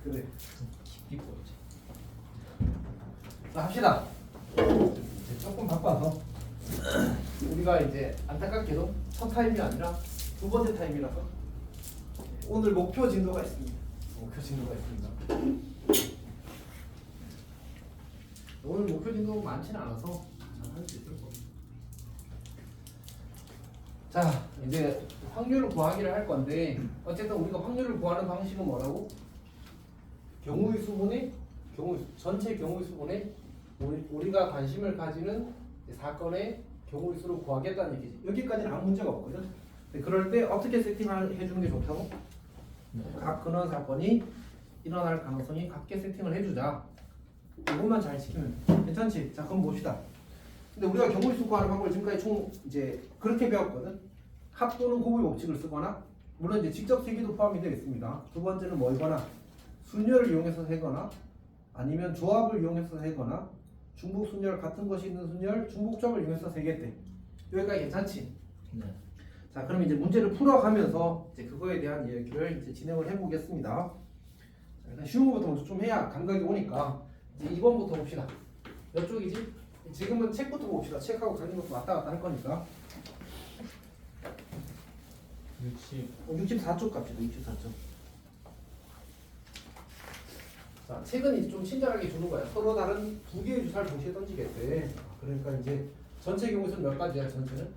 그래. 깊이 보이지. 자, 합시다. 이제 조금 바빠서 우리가 이제 안타깝게도 첫 타임이 아니라 두 번째 타임이라서 오늘 목표 진도가 있습니다. 오늘 목표 진도가 많지는 않아서 잘 할 수 있을 겁니다. 자, 이제 확률을 구하기를 할 건데 어쨌든 우리가 확률을 구하는 방식은 뭐라고? 경우의 수분의 전체 경우의 수분의 우리가 관심을 가지는 사건의 경우의 수를 구하겠다는 얘기지. 여기까지는 아무 문제가 없거든. 근데 그럴 때 어떻게 세팅을 해주는 게 좋다고? 각 근원 사건이 일어날 가능성이 같게 세팅을 해주자. 이것만 잘 지키면 돼. 괜찮지? 자, 그럼 봅시다. 근데 우리가 경우의 수 구하는 방법을 지금까지 총 이제 그렇게 배웠거든. 합 또는 곱의 법칙을 쓰거나 물론 이제 직접 세기도 포함이 되겠습니다. 두 번째는 뭐이거나 순열을 이용해서 세거나 아니면 조합을 이용해서 세거나 중복 순열 같은 것이 있는 순열 중복점을 이용해서 세겠대. 여기까지 괜찮지? 네. 자, 그럼 이제 문제를 풀어가면서 이제 그거에 대한 이야기를 이제 진행을 해보겠습니다. 자, 일단 쉬운 것부터 먼저 좀 해야 감각이 오니까 이제 2번부터 봅시다. 몇 쪽이지? 지금은 책부터 봅시다. 책하고 가는 것도 왔다 갔다 할 거니까. 64쪽 갑시다. 64쪽. 자, 책은 이제 좀 친절하게 주는 거야. 서로 다른 두 개의 주사를 동시에 던지겠대. 그러니까 이제 전체 경우에서는 몇 가지야? 전체는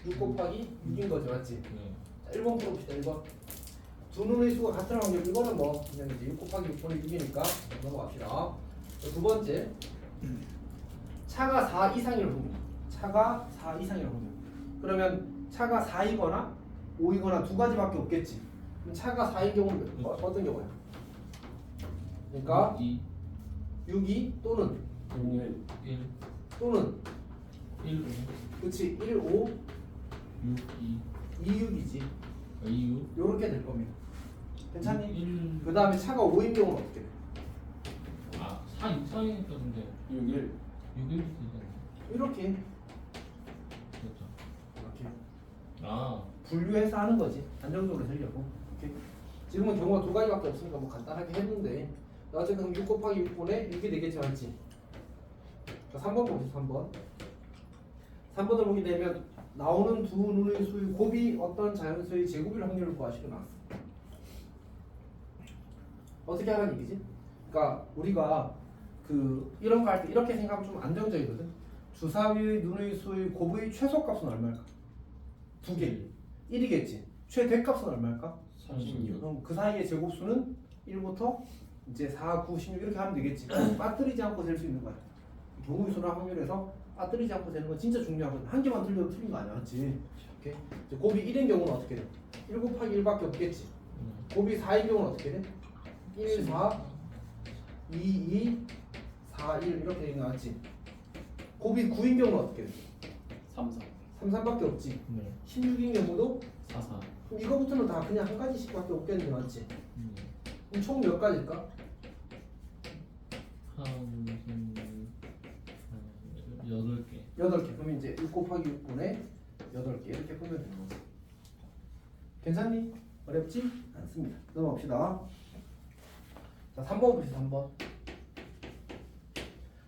6 곱하기 6인 거지, 맞지? 네. 자, 1번 풀어봅시다. 1번. 두 눈의 수가 같은 확률. 이거는 뭐 그냥 이제 6 곱하기 6분의 6이니까 넘어갑시다. 두 번째, 차가 4 이상일 확률. 차가 4 이상일 확률. 그러면 차가 4이거나 5이거나 두 가지밖에 없겠지. 그럼 차가 4인 경우는 어떤 경우야? 그러니까 6이 또는 1 또는 1 5 그치 1, 5, 6 2 2, 6이지. 2 6 요렇게 될 겁니다. 괜찮니? 1 그 다음에 차가 5인 경우는 어떻게 돼? 4 6 4이니까 근데 6, 1 6 1 되잖아. 이렇게 그렇죠. 이렇게 분류해서 하는 거지. 안정적으로 되려고. 이렇게. 지금은 경우가 두 가지밖에 없으니까 뭐 간단하게 했는데 어쨌든 6 곱하기 6분의 이렇게 되겠지, 맞지? 자, 3번 봅시다. 3번 3번을 보게 되면 나오는 두 눈의 수의 곱이 어떤 자연수의 제곱일 확률을 구하시고 나왔어. 어떻게 하라는 얘기지? 그러니까 우리가 그 이런 거 할 때 이렇게 생각하면 좀 안정적이거든. 주사위의 눈의 수의 곱의 최소값은 얼마일까? 두 개. 1이겠지. 최대값은 얼마일까? 36. 그럼 그 사이의 제곱수는 1부터 이제 4, 9, 16 이렇게 하면 되겠지. 빠뜨리지 않고 셀 수 있는 거야. 경우의 수나 확률에서 빠뜨리지 않고 세는 건 진짜 중요하거든. 한 개만 틀려도 틀린 거 아니야, 맞지? 오케이. 이제 곱이 1인 경우는 어떻게 돼? 1 곱하기 1밖에 없겠지. 곱이 4인 경우는 어떻게 돼? 1, 4, 2, 2, 4, 1 이렇게 되는 거 맞지? 곱이 9인 경우는 어떻게 돼? 3 4 3, 3밖에 없지. 네. 16인 경우도 4 4 그럼 이거부터는 다 그냥 한 가지씩밖에 없겠는데 맞지? 그럼 총 몇 가지일까? 한 8개. 8개. 그럼 이제 6 곱하기 6분의 8개 이렇게 보면 되는 거지. 괜찮니? 어렵지? 않습니다. 넘어갑시다. 자, 3번 봅시다. 3번.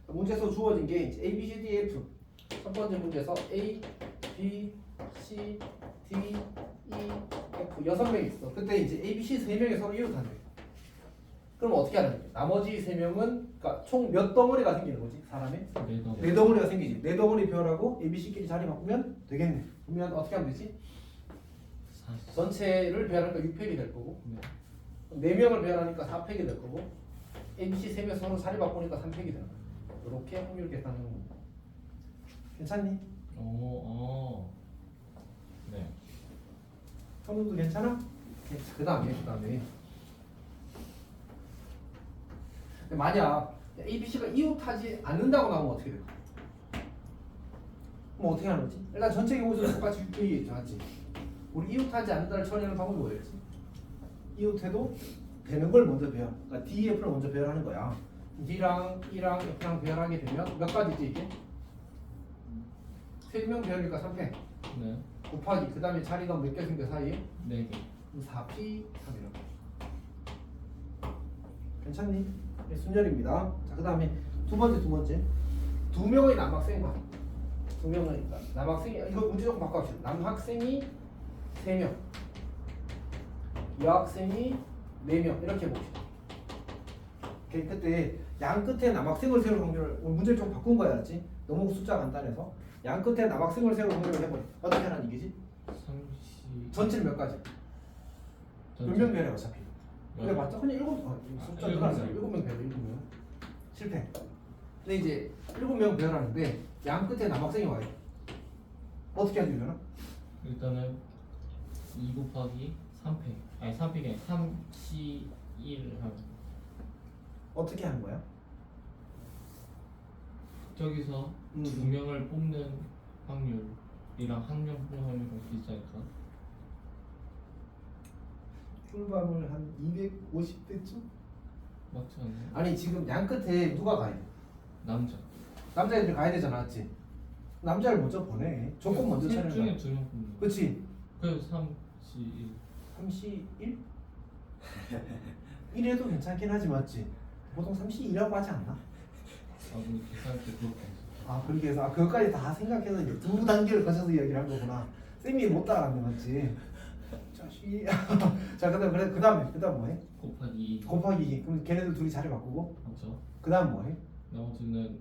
문제에서 주어진 게 이제 A, B, C, D, F. 첫 번째 문제에서 A, B, C, D, E, F 6명이 있어. 그때 이제 A, B, C 3명이 서로 이웃하는 거야. 그럼 어떻게 하는 거야? 나머지 3명은 그러니까 총 몇 덩어리가 생기는 거지? 사람의? 4덩어리가 생기지. 4덩어리 배열하고 A, B, C끼리 자리 바꾸면 되겠네. 그러면 어떻게 하면 되지? 전체를 배열하니까 6팩이 될 거고 4명을 배열하니까 4팩이 될 거고 A, B, C 3명 서로 자리 바꾸니까 3팩이 되는 거야. 이렇게 확률 계산하는 겁니다. 괜찮니? 네. 현우도 괜찮아? 그 다음에 만약 A, B, C가 이웃하지 않는다고 나오면 어떻게 될까? 그럼 어떻게 하는 거지? 일단 전체 경우에서 똑같이 6팩이 정했지. 우리 이웃하지 않는다를 처리하는 방법이 뭐였지? 이웃해도 되는 걸 먼저 배열. 그러니까 D, F를 먼저 배열하는 거야. D랑 E랑 F랑 배열하게 되면 몇 가지지 이게? 3명 배열이니까 3팩 네. 곱하기 그 다음에 자리가 몇 개 생겨 사이에? 4개. 4P 3이라고. 괜찮니? 네, 순열입니다. 자, 그 다음에 두 번째. 두 명의 남학생과 두 명의 남학생이 이거 문제 좀 바꿔봅시다. 남학생이 3명, 여학생이 4명 이렇게 봅시다. 오케이, 그때 양 끝에 남학생을 세울 확률을 문제를 좀 바꾼 거야, 알았지? 너무 숫자 간단해서 양 끝에 남학생을 세울 확률을 해버려. 어떻게 하라는 얘기지? 30 전체는 몇 가지? 몇 명 배려 어차피. 그래 맞죠? 그냥 숫자 들어가잖아. 7명 배려 7명. 실패. 근데 이제 7명 배열하는데 양 끝에 남학생이 와요. 어떻게 하지 되나? 일단은 2 곱하기 3패 아니 3패가 3C1을 하면 어떻게 하는 거야? 저기서 두 명을 뽑는 확률이랑 한 명 뽑는 확률이랑 비슷하니까 꿀밤을 한 250대쯤? 맞지 않나요? 아니 지금 양 끝에 누가 가야 돼? 남자 남자애들 가야 되잖아, 맞지? 남자를 먼저 보내. 조건 먼저 셋 차려놔. 중에 2명 뽑는 거 그치? 그래서 3C1 3시 1? 1해도 괜찮긴 하지, 맞지? 보통 3시 2라고 하지 않나? 아 근데 계산할 때 그렇게 했어 아 그렇게 해서 그것까지 다 생각해서 이제 두 단계를 거쳐서 이야기를 한 거구나. 쌤이 못 따라갔네, 맞지? 자식. 자 그다음에 뭐해? 곱하기 2 곱하기 2. 그럼 걔네들 둘이 자리 바꾸고. 그렇죠 그다음 뭐해? 나머지는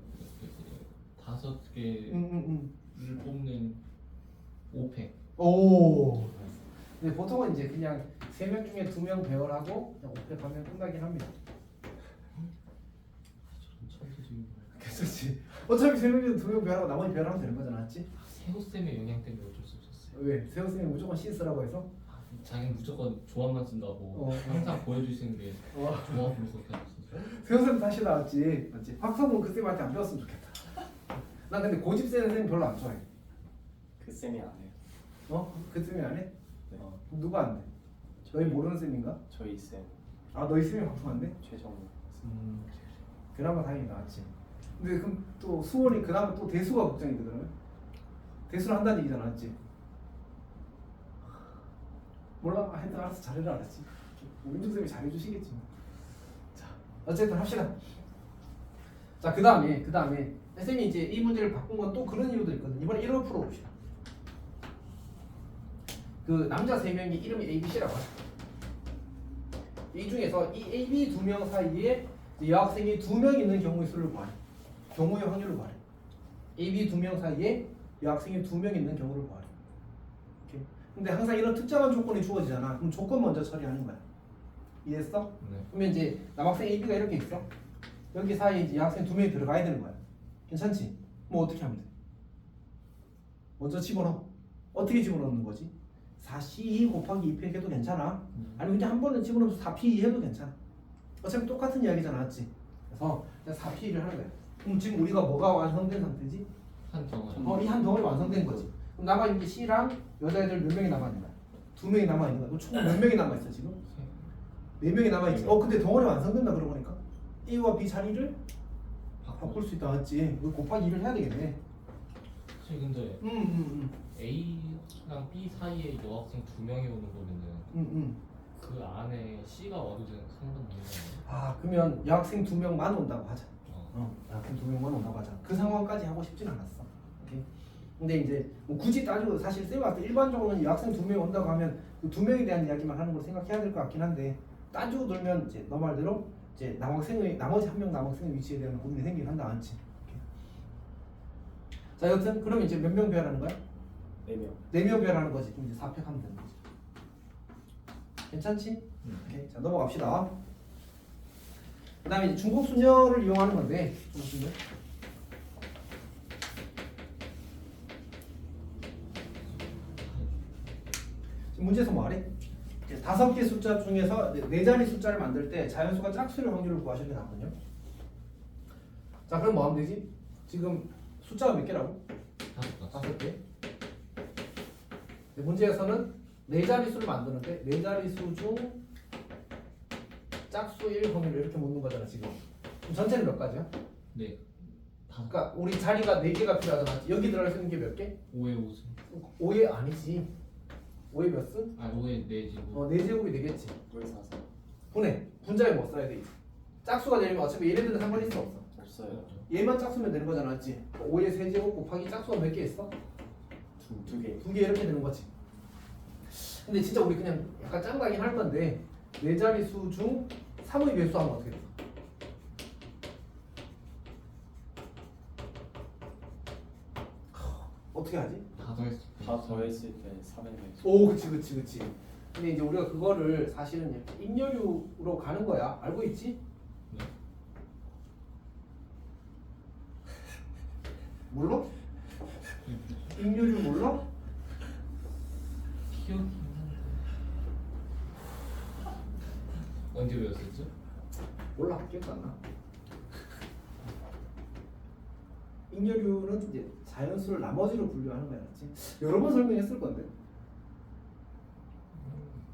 5개를 뽑는 5패 오. 근데 보통은 이제 그냥 3명 중에 2명 배열하고 그냥 5패 가면 끝나긴 합니다. 저런 천재적인 괜찮지? 어차피 3명 중에 2명 배열하고 나머지 배열하면 되는 거잖아, 맞지? 세호쌤의 영향 때문에 어쩔 수 없었어요 왜? 세호쌤이 무조건 C 쓰라고 해서? 자기는 무조건 조합만 쓴다고 항상 보여주시는 게 조합으로 그렇게 하셨어요. 세호쌤 다시 나왔지, 맞지? 박성훈 그 쌤한테 안 배웠으면 좋겠다. 난 근데 고집 세는 쌤 별로 안 좋아해. 그 쌤이 안 해요. 그 쌤이 안 해? 네. 그럼 누가 안 돼? 너희 모르는 쌤인가? 저희 쌤 아 너희 쌤이 방송 안 돼? 최정우. 그나마 다행이다, 맞지? 근데 그럼 또 수원이 그나마 또 대수가 걱정이 되더라고요. 대수를 한다는 얘기잖아, 맞지? 몰라, 하여튼 알아서 잘해라, 알았지? 민중쌤이 잘해주시겠지. 자, 어쨌든 합시다. 자, 그 다음에 쌤이 이제 이 문제를 바꾼 건 또 그런 이유도 있거든. 이번에 이런 거 풀어봅시다. 그 남자 3명이 이름이 ABC라고 하죠. 이 중에서 이 AB 2명 사이에 여학생이 2명 있는 경우의 수를 구하래. 경우의 확률을 구하래. AB 2명 사이에 여학생이 2명 있는 경우를 구하래. 오케이. 근데 항상 이런 특정한 조건이 주어지잖아. 그럼 조건 먼저 처리하는 거야. 이해했어? 네. 그러면 이제 남학생 AB가 이렇게 있어. 여기 사이에 이제 여학생 2명이 들어가야 되는 거야. 괜찮지? 뭐 어떻게 하면 돼? 먼저 집어넣어. 어떻게 집어넣는 거지? 4C2 곱하기 2P 해도 괜찮아. 아니 그냥 한 번은 집어넣어서 4P2 해도 괜찮아. 어차피 똑같은 이야기잖아, 맞지? 그래서 그냥 4P2를 하는 거야. 그럼 지금 우리가 뭐가 완성된 상태지? 한 덩어리 이 한 덩어리 완성된 거지. 그럼 남아있는 게 C랑 여자애들 몇 명이 남아있는 거야? 2명이 남아있는 거야. 그럼 총 몇 명이 남아있어 지금? 4명이 남아있지. 근데 덩어리 완성된다 그러고 보니까 A와 B 자리를 바꿀 수 있다, 맞지? 이거 곱하기 2를 해야 되겠네. 사실 근데 A랑 B 사이에 여학생 2명이 오는 거면은 그 안에 C가 와도 되는 상관없는 거예요? 아 그러면 여학생 2명만 온다고 하자. 여학생 2명만 온다고 하자. 그 상황까지 하고 싶진 않았어. 오케이? 근데 이제 뭐 굳이 따지고 사실 쌤 같은 일반적으로는 여학생 2명 온다고 하면 그 2명에 대한 이야기만 하는 걸 생각해야 될 것 같긴 한데 따지고 들면 이제 너 말대로 이제 남학생의 나머지 한 명 남학생의 위치에 대한 고민이 생기긴 한다, 않지? 자 여튼 그러면 이제 몇 명 배열하는 거야? 4명. 4명 배열하는 거지. 그럼 이제 4팩 하면 되는 거지. 괜찮지? 오케이. 자 넘어갑시다. 그 다음에 이제 중복 순열을 이용하는 건데 중복 순열. 지금 문제에서 뭐하래? 5개 숫자 중에서 4자리 숫자를 만들 때 자연수가 짝수일 확률을 구하시는 게 나거든요. 자 그럼 뭐 하면 되지? 지금 숫자가 몇 개라고? 5개. 문제에서는 4자리 수를 만드는데 4자리 수 중 짝수일 확률을 이렇게 묻는 거잖아 지금. 그럼 전체는 몇 가지야? 네. 그러니까 우리 자리가 4개가 필요하잖아. 여기 들어갈 수 있는 게 몇 개? 5에 5승 5에 아니지. 5의 몇 수? 아 5의 4제곱. 4제곱이 되겠지. 5의 4사 분해. 분자에 뭐 써야 돼? 짝수가 되려면 어차피 얘네들은 상관이 있어 없어? 없어요. 얘만 짝수면 되는 거잖아, 맞지? 5의 세제곱 곱하기 짝수가 몇 개 있어? 두 개. 2개 이렇게 되는 거지. 근데 진짜 우리 그냥 약간 짱가긴 할 건데 네 자릿수 중 3의 배수하면 어떻게 돼? 어떻게 하지? 다 더했을 때. 다 더했을 때 3의 배수. 오, 그치. 근데 이제 우리가 그거를 사실은 인여류로 가는 거야. 알고 있지? 네. 몰라? 인여류 몰라? 기억이 나는데. 언제 배웠었죠? 몰라. 기억도 안 나. 인여류는 이제 자연수를 나머지로 분류하는 거야, 맞지? 여러 번 설명했을 건데.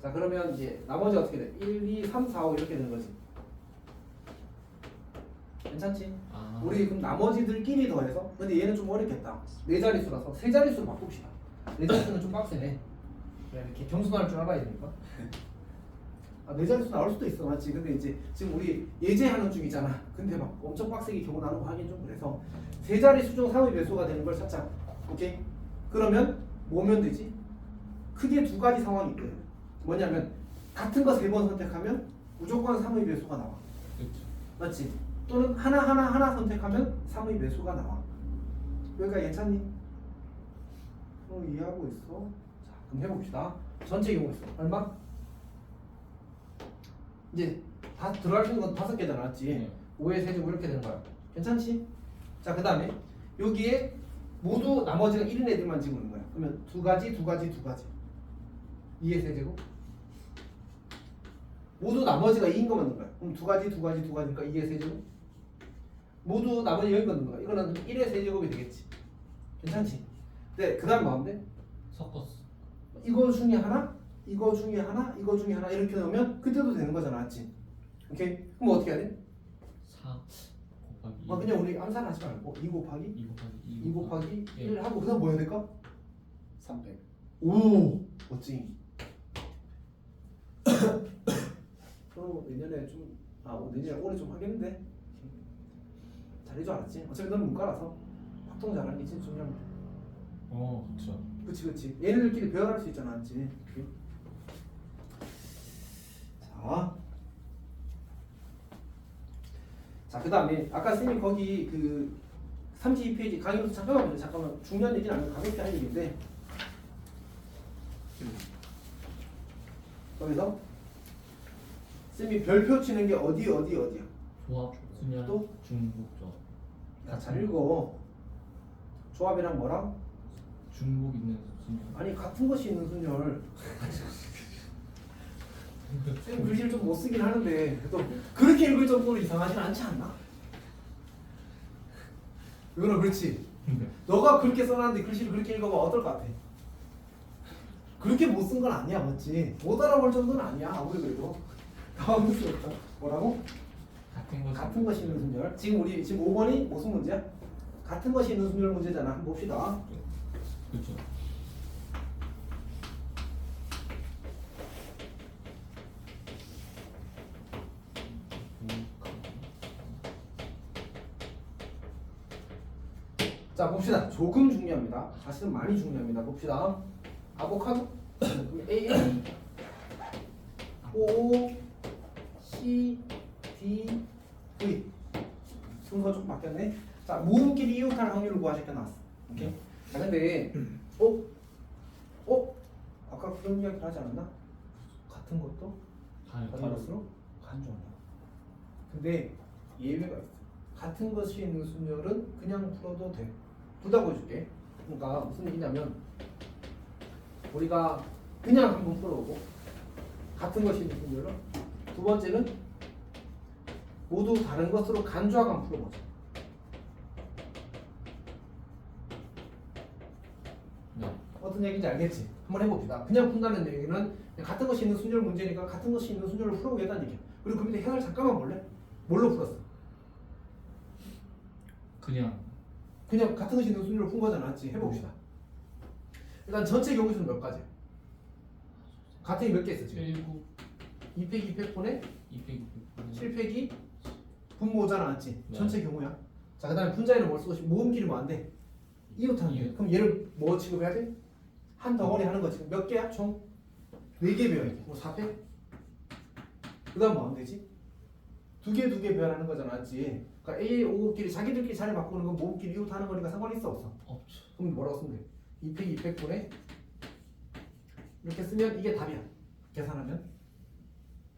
자, 그러면 이제 나머지 어떻게 돼? 1, 2, 3, 4, 5 이렇게 되는 거지. 괜찮지? 아. 우리 그럼 나머지들끼리 더해서. 근데 얘는 좀 어렵겠다. 네 자릿수라서 세 자릿수로 바꿉시다. 네 자릿수는 좀 빡세네. 그냥 이렇게 경수할 줄 알아야 되니까. 네 자릿수 나올 수도 있어, 맞지? 근데 이제 지금 우리 예제하는 중이잖아. 근데 막 엄청 빡세게 경우 나누고 하긴 좀 그래서 세 자릿수 중 3의 배수가 되는 걸 찾자. 오케이? 그러면 뭐면 되지? 크게 두 가지 상황이 있거든. 뭐냐면 같은 거 세 번 선택하면 무조건 3의 배수가 나와. 그렇죠. 맞지? 또는 하나 선택하면 3의 배수가 나와. 여기가 괜찮니? 이해하고 있어? 자, 그럼 해봅시다. 전체 경우 있어. 얼마? 이제 다 들어갈 수 있는 건 5개잖아, 맞지? 네. 5의 세제곱 이렇게 되는 거야. 괜찮지? 자, 그 다음에 여기에 모두 나머지가 1인 애들만 집어넣는 거야. 그러면 두 가지 2의 세제곱 모두 나머지가 2인 거 넣는 거야. 그럼 두 가지니까 2의 세제곱 모두 나머지 0인 거 넣는 거야. 이거는 1의 세제곱이 되겠지. 괜찮지? 네, 그 다음 뭐하면 돼? 섞었어. 이거 중에 하나 이렇게 넣으면 그때도 되는 거잖아, 맞지? 오케이? 그럼 어떻게 해야 돼? 4 곱하기 그냥 우리 암산하지 말고 2 곱하기 2 곱하기 2 곱하기 1 하고 그 다음 뭐 해야 될까? 300. 오! 멋지. 그럼 내년에 좀 내년에 올해 좀 하겠는데? 잘해줄 줄 알았지? 어차피 너는 문과라서 확통 잘하는 게 진짜 중요합니다. 그렇죠. 그치. 얘네들끼리 배워갈 수 있잖아, 맞지? 자, 그 다음에 아까 선생님 거기 그 32페이지 강의부터 잠깐만 보세요. 잠깐만. 중요한 얘기는 아니고 가볍게 할 얘기인데 거기서 선생님이 별표 치는 게 어디야? 조합 순열 또? 중복 조합. 야, 잘 읽어. 조합이랑 뭐랑? 중복 있는 순열. 아니, 같은 것이 있는 순열. 쌤 글씨를 좀 못 쓰긴 하는데 또 그렇게 읽을 정도로 이상하진 않지 않나? 이거는 그렇지. 너가 그렇게 써놨는데 글씨를 그렇게 읽어봐 어떨 것 같아? 그렇게 못 쓴 건 아니야, 맞지? 못 알아볼 정도는 아니야, 아무리 그래도. 당황스럽다. 뭐라고? 같은 것이 있는 순열. 지금 5번이 무슨 문제야? 같은 것이 있는 순열 문제잖아. 한번 봅시다. 그렇죠. 자, 봅시다. 조금 중요합니다. 사실은 많이 중요합니다. 봅시다. 아보카도 A, O, C, D, V 순서가 조금 바뀌었네. 자, 모음끼리 이웃할 확률을 구하시켜 나왔어. 오케이. 자, 근데 아까 그런 이야기를 하지 않았나? 같은 것도 다를수록 간주한다. 근데 예외가 있어. 같은 것이 있는 순열은 그냥 풀어도 돼. 둘 다 보여줄게. 그러니까 무슨 얘기냐면 우리가 그냥 한번 풀어보고 같은 것이 있는 순열로 두 번째는 모두 다른 것으로 간주하고 한번 풀어보자. 네. 어떤 얘기인지 알겠지? 한번 해봅시다. 그냥 푼다는 얘기는 그냥 같은 것이 있는 순열 문제니까 같은 것이 있는 순열을 풀어보겠다는 얘기야. 그리고 그 밑에 해설 잠깐만 볼래? 뭘로 풀었어? 그냥 같은 것이 있는 순열을 푼 거잖아, 맞지? 해봅시다. 일단 전체 경우수는 몇 가지? 가택이 몇 개 있어 지금? 19 2팩 2팩분의 200 7팩이 분모잖아, 맞지? 네. 전체 경우야. 자, 그다음에 분자에는 뭘 쓰고 싶어? 모음끼리 뭐 안 돼? 이웃하는 데. 그럼 얘를 뭐 취급해야 돼? 한 덩어리 하는 거지. 몇 개야? 총 4개 배열이지. 뭐 4팩? 그다음 뭐 하면 되지? 두 개 배열하는 거잖아, 맞지? 그러니까 A, O끼리 자기들끼리 자리 바꾸는 건 모음끼리 이웃하는 거니까 상관이 있어 없어? 없죠. 그럼 뭐라고 쓰면 돼? 2팩 2팩분의 이렇게 쓰면 이게 답이야. 계산하면.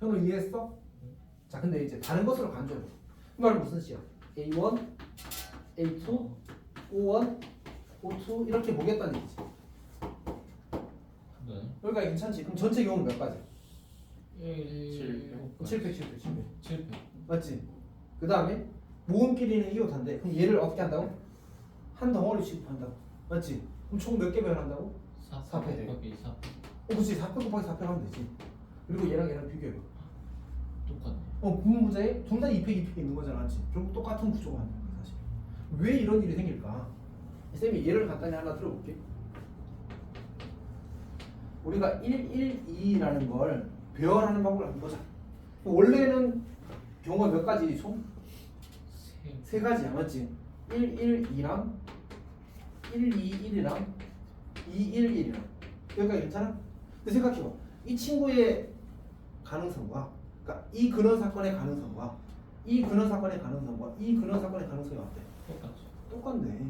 현우 이해했어? 자, 근데 이제 다른 것으로 간주해. 그 말은 무슨 뜻이야? A1, A2, O1, O2 이렇게 보겠다는 얘기지. 네. 그러니까 괜찮지? 그럼 전체 경우는 몇 가지? 7 7팩. 7 맞지? 그 다음에 모음끼리는 이웃한데 그럼 얘를 어떻게 한다고? 한 덩어리 취급한다고. 맞지? 그럼 총 몇 개 배열한다고? 4 4패. 곱하기 4 그렇지. 4팩 곱하기 4팩 하면 되지. 그리고 얘랑 비교해봐. 똑같네. 분모자에 둘 다 2팩 있는 거잖아, 맞지? 결국 똑같은 구조가 하는 거야, 사실. 왜 이런 일이 생길까? 쌤이 예를 간단히 하나 들어볼게. 우리가 112라는 걸 배열하는 방법을 한번 보자. 원래는 경우가 몇 가지 총? 세 가지야, 맞지? 112랑 121이랑 211이랑 여기까지 괜찮아? 근데 생각해봐. 이 친구의 가능성과 그러니까 이 근원 사건의 가능성과 이 근원 사건의 가능성과 이 근원 사건의 가능성이 어때? 똑같죠. 똑같네.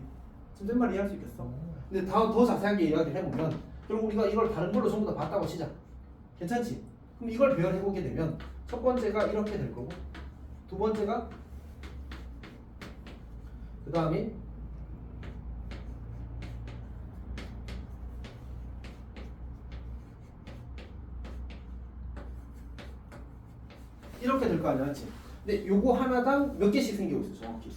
지금 내 말 이해할 수 있겠어? 근데 더 자세하게 이야기를 해보면 결국 우리가 이걸 다른 걸로 전부 다 봤다고 치자. 괜찮지? 그럼 이걸 배열해보게 되면 첫 번째가 이렇게 될 거고 두 번째가 그 다음에 이렇게 될 거 아니야, 맞지? 근데 요거 하나당 몇 개씩 생기고 있어, 정확히.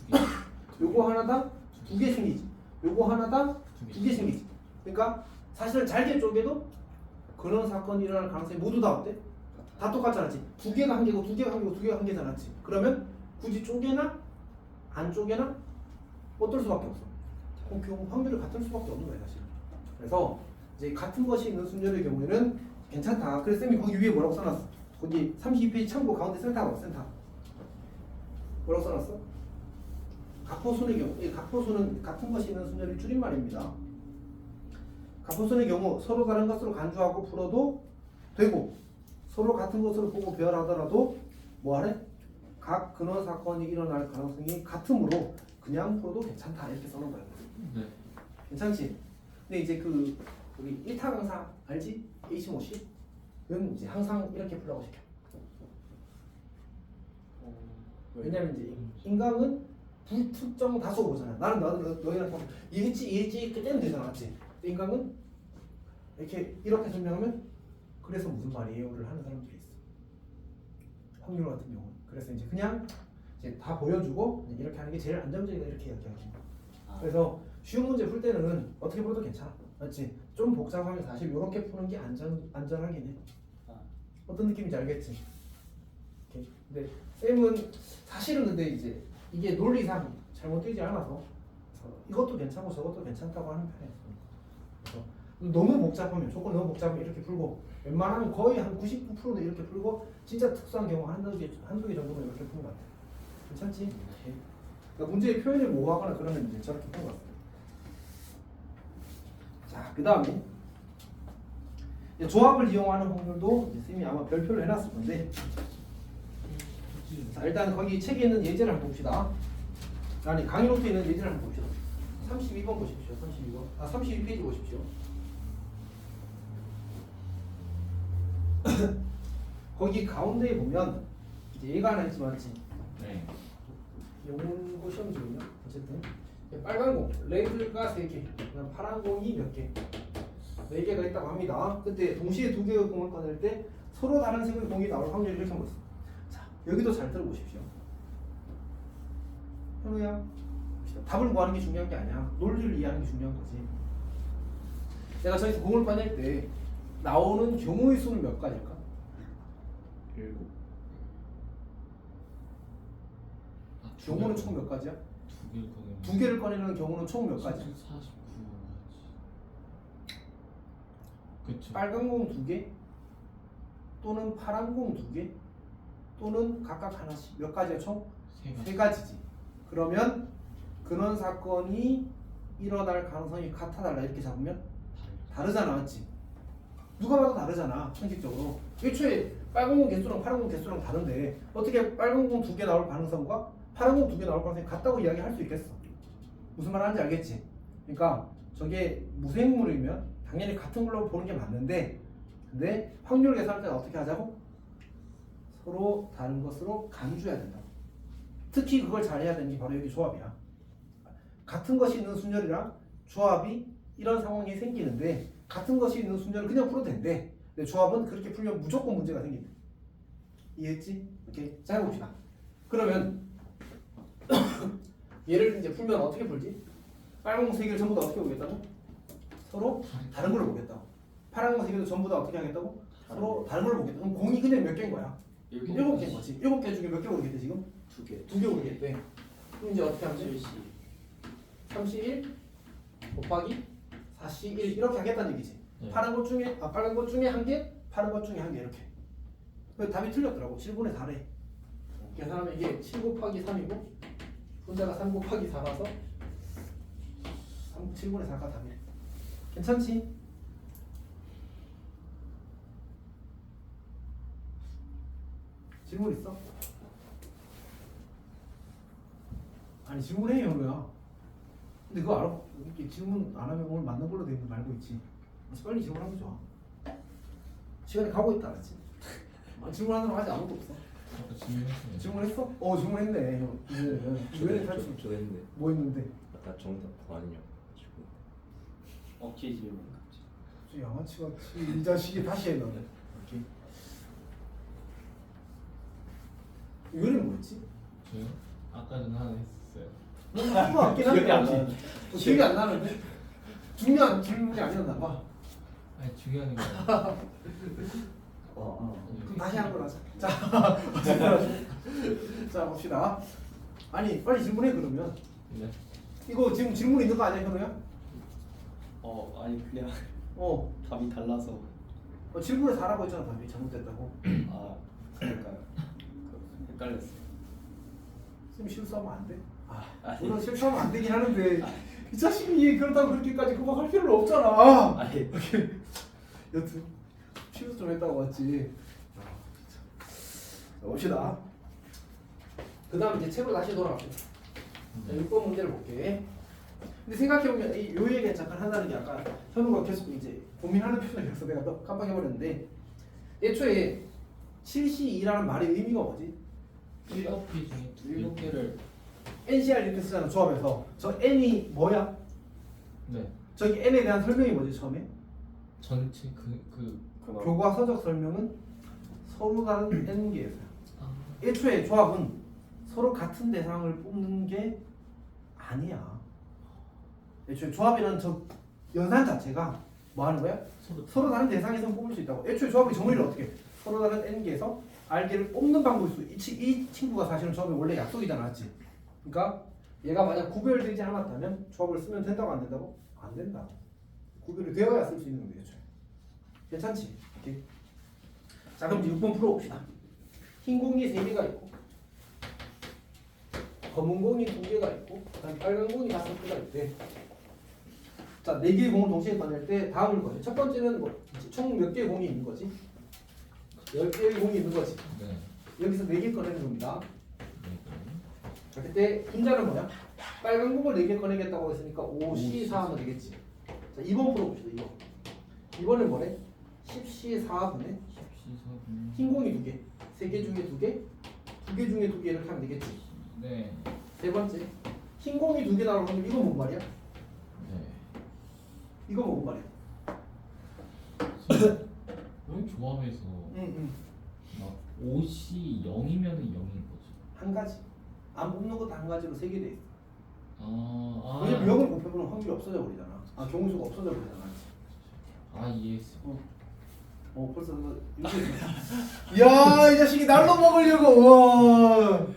요거 하나당 2개 생기지. 요거 하나당 2개 생기지. 그러니까 사실은 잘게 쪼개도 그런 사건이 일어날 가능성이 모두 다 어때? 다 똑같잖아, 맞지? 2개가 한 개고 2개가 한 개고 2개가 한 개잖아, 맞지? 그러면 굳이 쪼개나 안 쪼개나 어떨 수밖에 없어. 그럼 경우 확률이 같을 수밖에 없는 거야, 사실. 그래서 이제 같은 것이 있는 순열의 경우에는 괜찮다. 그래서 쌤이 거기 위에 뭐라고 써놨어? 거기 32페이지 참고 가운데 센터가 센터. 뭐라고 써놨어? 각포순의 경우, 이 각포순은 같은 것이 있는 순열의 줄임말입니다. 각포순의 경우 서로 다른 것으로 간주하고 풀어도 되고 서로 같은 것으로 보고 배열하더라도 뭐하래? 각 근원 사건이 일어날 가능성이 같으므로 그냥 풀어도 괜찮다 이렇게 써놓은 거야. 네. 괜찮지? 근데 이제 그 우리 1타 강사 알지? H모 씨? 는 이제 항상 이렇게 풀라고 시켜. 왜냐면 이제 인강은 불특정 다수 보잖아. 나는 너희랑 이해했지 그때는 되잖아, 맞지? 근데 인강은 이렇게 설명하면 그래서 무슨 말이에요를 하는 사람들이 있어. 확률 같은 경우는. 그래서 이제 그냥 이제 다 보여주고 이제 이렇게 하는 게 제일 안정적이다 이렇게 이야기하지. 그래서 쉬운 문제 풀 때는 어떻게 풀어도 괜찮아, 맞지? 좀 복잡하면 사실 이렇게 푸는 게 안전하긴 해. 어떤 느낌인지 알겠지? 오케이. 근데 쌤은 사실은 근데 이제 이게 논리상 잘못되지 않아서 이것도 괜찮고 저것도 괜찮다고 하는 편이에요. 그래서 너무 복잡하면 조건 너무 복잡하면 이렇게 풀고 웬만하면 거의 한 99%는 이렇게 풀고 진짜 특수한 경우 한두 개 정도는 이렇게 푸는 것 같아요. 괜찮지? 그러니까 문제의 표현을 모호하거나 그러면 이제 저렇게 푸는 것 같아요. 자, 그 다음에 조합을 이용하는 확률도 쌤이 아마 별표를 해놨을 건데 자, 일단 거기 책에 있는 예제를 한번 봅시다. 아니 강의 노트에 있는 예제를 한번 봅시다. 32번 보십시오. 32번. 32페이지 보십시오. 거기 가운데에 보면 이제 얘가 하나 있지 맞지? 네. 요거 시험지군요. 어쨌든 빨간 공 레드가 3개, 그다음 파란 공이 몇 개? 4개가 있다고 합니다. 그때 동시에 2개의 공을 꺼낼 때 서로 다른 색의 공이 나올 확률이 이렇게 한거 있어. 자, 여기도 잘 들어보십시오. 현우야, 답을 구하는 게 중요한 게 아니야. 논리를 이해하는 게 중요한 거지. 내가 저기서 공을 꺼낼 때 나오는 경우의 수는 몇 가지일까? 7. 경우는 총 몇 가지야? 2개를 2개를 꺼내는 경우는 총 몇 가지? 49. 그쵸. 빨간 공 2개, 또는 파란 공 2개 또는 각각 하나씩 몇 가지야 총? 세 가지. 3가지지. 그러면 근원 사건이 일어날 가능성이 같아 달라 이렇게 잡으면 다르잖아, 맞지? 누가 봐도 다르잖아, 형식적으로. 애초에 빨간 공 개수랑 파란 공 개수랑 다른데 어떻게 빨간 공 2개 나올 가능성과 파란 공 2개 나올 가능성이 같다고 이야기할 수 있겠어? 무슨 말 하는지 알겠지? 그러니까 저게 무생물이면 당연히 같은 걸로 보는 게 맞는데, 근데 확률 계산할 때는 어떻게 하자고? 서로 다른 것으로 간주해야 된다. 특히 그걸 잘해야 되는 게 바로 여기 조합이야. 같은 것이 있는 순열이랑 조합이 이런 상황이 생기는데 같은 것이 있는 순열을 그냥 풀어도 된대. 근데 조합은 그렇게 풀면 무조건 문제가 생긴대. 이해했지? 오케이. 자, 해봅시다. 그러면 얘를 이제 풀면 어떻게 풀지? 빨간 공 3개를 전부 다 어떻게 보겠다고? 서로 다른 걸로 보겠다고. 파란 공 3개도 전부 다 어떻게 하겠다고? 서로 다른 걸로 보겠다. 그럼 공이 그냥 몇 개인 거야? 7개인 거지. 7개 중에 몇 개 오르겠대 지금? 2개. 2개 오르겠대. 그럼 이제 어떻게 하면 돼? 7시. 31 곱하기 41 이렇게 하겠다는 얘기지. 네. 파란 것 중에 빨간 것 중에 1개, 파란 것 중에 1개 이렇게. 그 답이 틀렸더라고. 7분의 4래. 계산하면 이게 7 곱하기 3이고 분자가 3 곱하기 4라서 7분의 4가 답이래. 괜찮지? 질문 있어? 아니 질문해 현우야. 근데 그거 알아? 이렇게 질문 안 하면 오늘 맞는 걸로 돼 있는 거 알고 있지? 그래서 빨리 질문하는 게 좋아. 시간이 가고 있다 알았지? 질문하는 거 아직 아무도 없어. 아까 질문했어요. 질문했어? 질문했네. 왜 탈출? 저 했는데 뭐 했는데? 아까 정답 아니냐고 가지고 억지 질문 같이. 저 양아치 같이 이 자식이 다시 해 너는. 오케이. 요리는 뭐였지? 저요? 아까 전에 하나 했었어요. 한거 같긴 한데 기억이 안 혹시? 나는데. 기억이 안 나는데? 중요한 질문이 아니었나 봐. 아니 중요한 거. 그럼 다시 한 번 하자. 자, 자 봅시다. 아니 빨리 질문해 그러면. 네. 이거 지금 질문 있는 거 아니야 현우야? 아니 그냥 답이 달라서. 질문에 4라고 했잖아 답이 잘못됐다고. 아 그러니까요. 헷갈렸어. 쌤 실수하면 안 돼? 아니. 물론 실수하면 안 되긴 하는데 이 자식이 그렇다고 그렇게까지 그거 할 필요는 없잖아. 아니 여튼 실수 좀 했다고 왔지. 자, 봅시다. 그 다음 이제 책으로 다시 돌아갑시다. 자, 6번 문제를 볼게. 근데 생각해보면 요 얘기 잠깐 한다는 게 아까 현우가 계속 이제 고민하는 표정이라서 내가 또 깜빡해버렸는데 애초에 7C2라는 말의 의미가 뭐지? 7개 중에 7개를 NCR 이렇게 쓰잖아 조합에서. 저 N이 뭐야? 네. 저기 N에 대한 설명이 뭐지 처음에? 전체 교과서적 설명은 서로 다른 N개에서야. 아, 애초에 조합은 서로 같은 대상을 뽑는 게 아니야. 애초에 조합이라는 저 연산 자체가 뭐 하는 거야? 서로 다른 대상에서 뽑을 수 있다고. 애초에 조합의 정의를 어떻게 해? 서로 다른 N개에서 R개를 뽑는 방법이 있어. 이 친구가 사실은 조합의 원래 약속이잖아, 맞지? 그러니까 얘가 만약 구별되지 않았다면 조합을 쓰면 된다고 안 된다고? 안 된다. 구별이 되어야 쓸 수 있는 건데 애초에. 괜찮지? 오케이. 자 그럼 이제 6번 풀어봅시다. 흰 공이 3개가 있고 검은 공이 2개가 있고 그다음에 빨간 공이 5개가 있대. 자 4개의 공을 동시에 꺼낼 때 다음을 거죠. 첫 번째는 총 몇 개의 공이 있는 거지? 10개의 공이 있는 거지. 네. 여기서 4개 꺼내는 겁니다. 네. 자 그때 분자는 뭐야? 빨간 공을 4개 꺼내겠다고 했으니까 5C4 하면 되겠지. 자 2번 풀어봅시다. 2번. 2번은 뭐래? 10C4분의 14분. 흰 공이 2개, 3개 중에 2개, 2개 중에 2개 이렇게 하면 되겠지. 네. 세 번째, 흰 공이 2개 나오는 건 이거 뭔 말이야? 네. 이거 뭔 말이야? 왜 조합에서 응. 막 옷이 0이면은 0인 거죠? 한 가지. 안 뽑는 것도 한 가지로 3개 돼 있어. 왜냐면 아. 0을 곱해보면 확률이 없어져 버리잖아. 경우수가 없어져 버리잖아. 아 이해했어. 벌써 뭐 이렇게. 야, 이 자식이 날로 먹으려고. 와.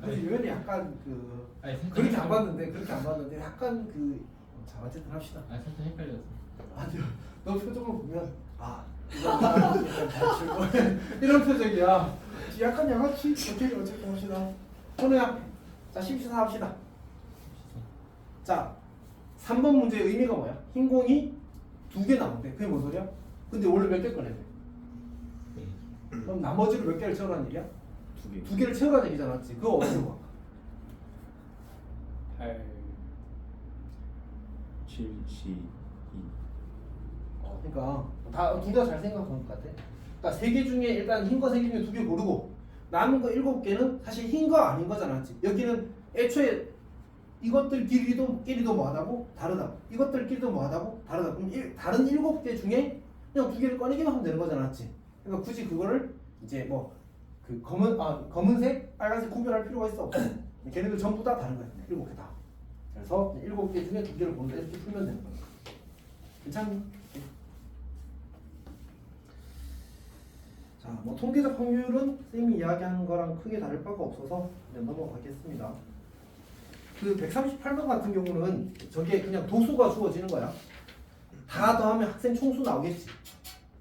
아니 유연이 약간 아니 살짝 그렇게 안 봤는데 약간 자 어쨌든 합시다. 아 살짝 헷갈렸어. 아니요. 너 표정을 보면 이런 표정이야. 약간 양아치. 오케이 어쨌든 봅시다. 현우야, 자 십시사 합시다. 자 3번 문제의 의미가 뭐야? 흰 공이 2개 나온대. 그게 뭔 소리야? 근데 원래 몇 개 꺼내야 돼? 그럼 나머지를 몇 개를 채우라는 얘기야? 2개. 2개를 채우라는 얘기잖아. 맞지? 그거 어디로 가? 8 7 12 그러니까 둘 다 잘 생각한 것 같아. 그러니까 3개 중에 일단 흰 거 3개 중에 2개 고르고 남은 거 7개는 사실 흰 거 아닌 거잖아. 맞지? 여기는 애초에 이것들끼리도 뭐하다고? 다르다고. 이것들끼리도 뭐하다고? 다르다고. 그럼 다른 7개 중에 그냥 2개를 꺼내기만 하면 되는 거잖아. 맞지? 그러니까 굳이 그거를 이제 뭐 그 검은색, 빨간색 구별할 필요가 있어. 없어. 걔네들 전부 다 다른 거야. 7개 다. 그래서 7개 중에 2개를 고른다. 이렇게 풀면 되는 거야. 괜찮니? 자, 뭐 통계적 확률은 쌤이 이야기하는 거랑 크게 다를 바가 없어서 그냥 넘어가겠습니다. 그 138번 같은 경우는 저게 그냥 도수가 주어지는 거야. 다 더하면 학생 총수 나오겠지.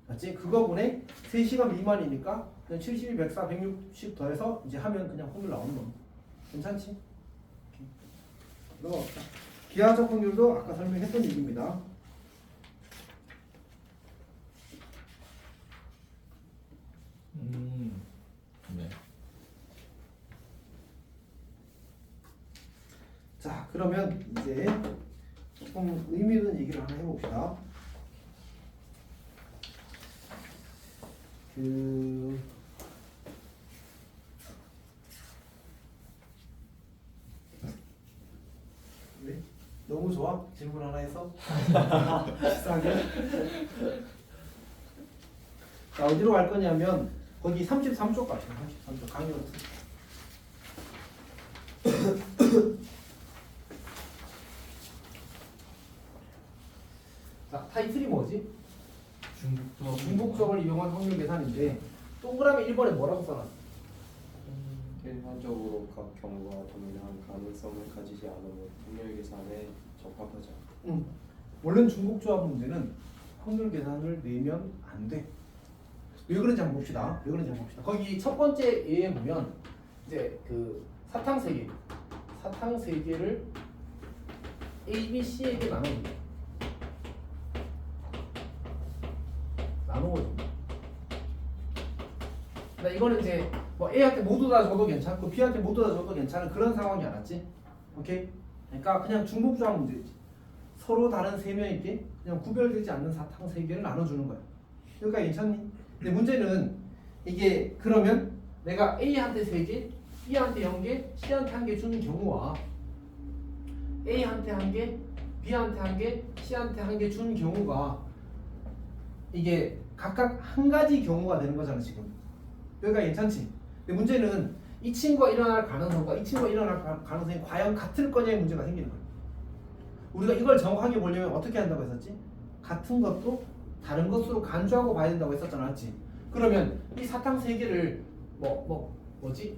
맞지? 그거분에 3시간 미만이니까 그냥 72, 104, 160 더해서 이제 하면 그냥 확률 나오는 거. 괜찮지? 넘어갑시다. 기하적 확률도 아까 설명했던 얘기입니다. 네. 자, 그러면 이제 조금 의미 있는 얘기를 하나 해봅시다. 왜? 너무 좋아? 질문 하나 해서? 비싸게? 자, 어디로 갈 거냐면 거기 33쪽 가죠. 33쪽 강의 노트. 자, 타이틀이 뭐지? 중복적을 이용한 확률 계산인데 동그라미 1번에 뭐라고 써놨어? 일반적으로 각 경우가 동일한 가능성을 가지지 않으면 확률 계산에 적합하지 않다. 원래는 중복조합 문제는 확률 계산을 내면 안 돼. 왜 그런지 한번 봅시다. 거기 첫 번째 예에 보면 이제 그 사탕 3개를 A, B, C에게 나눠줍니다. 나누어줍니다. 근데 이거는 이제 뭐 A한테 모두 다 줘도 괜찮고 B한테 모두 다 줘도 괜찮은 그런 상황이 아니지. 오케이? 그러니까 그냥 중복조합 문제지. 서로 다른 3명에게 그냥 구별되지 않는 사탕 3개를 나눠주는 거야. 여기까지 괜찮니? 근데 문제는 이게 그러면 내가 A한테 3개, B한테 0개, C한테 1개 주는 경우와 A한테 1개, B한테 1개, C한테 1개 주는 경우가 이게 각각 한 가지 경우가 되는 거잖아 지금. 여기가 괜찮지? 근데 문제는 이 친구가 일어날 가능성과 이 친구가 일어날 가능성이 과연 같을 거냐의 문제가 생기는 거야. 우리가 이걸 정확하게 보려면 어떻게 한다고 했었지? 같은 것도 다른 것으로 간주하고 봐야 된다고 했었잖아. 맞지? 그러면 이 사탕 3개를 뭐지?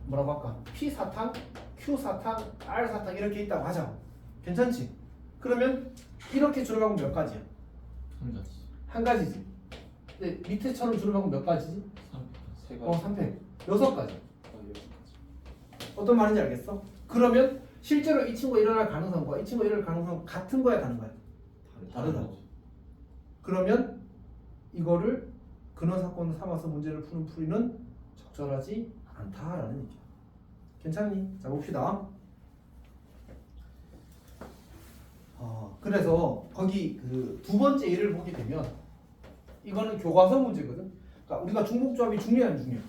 뭐라고 할까? P 사탕, Q 사탕, R 사탕 이렇게 있다고 하자. 괜찮지? 그러면 이렇게 줄여 가면 몇 가지야? 한 가지지. 근데 밑에처럼 줄여 가면 몇 가지지? 3팩. 6가지. 어떤 말인지 알겠어? 그러면 실제로 이 친구가 일어날 가능성과 이 친구가 일어날 가능성 같은 거야, 다른 거야? 다르다. 그러면 이거를 근원 사건을 삼아서 문제를 푸는 풀이는 적절하지 않다라는 얘기야. 괜찮니? 자, 봅시다. 그래서 거기 그 두 번째 예를 보게 되면 이거는 교과서 문제거든. 그러니까 우리가 중복조합이 중요해 안 중요해?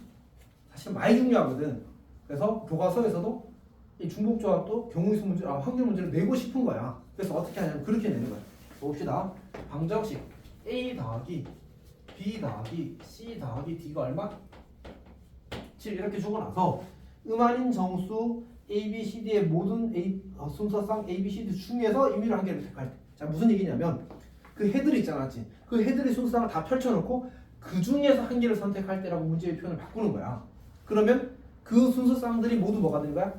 사실 많이 중요하거든. 그래서 교과서에서도 이 중복조합도 경우수 문제, 확률 문제를 내고 싶은 거야. 그래서 어떻게 하냐면 그렇게 내는 거야. 봅시다. 방정식 A 더하기 B 더하기 C 더하기 D가 얼마? 7 이렇게 주고 나서 음아닌 정수 A, B, C, D의 모든 순서상 A, B, C, D 중에서 임의로 한 개를 택할 때. 자, 무슨 얘기냐면 그 해들 있잖아. 그 해들의 순서상을 다 펼쳐놓고 그 중에서 한 개를 선택할 때라고 문제의 표현을 바꾸는 거야. 그러면 그 순서상들이 모두 뭐가 되는 거야?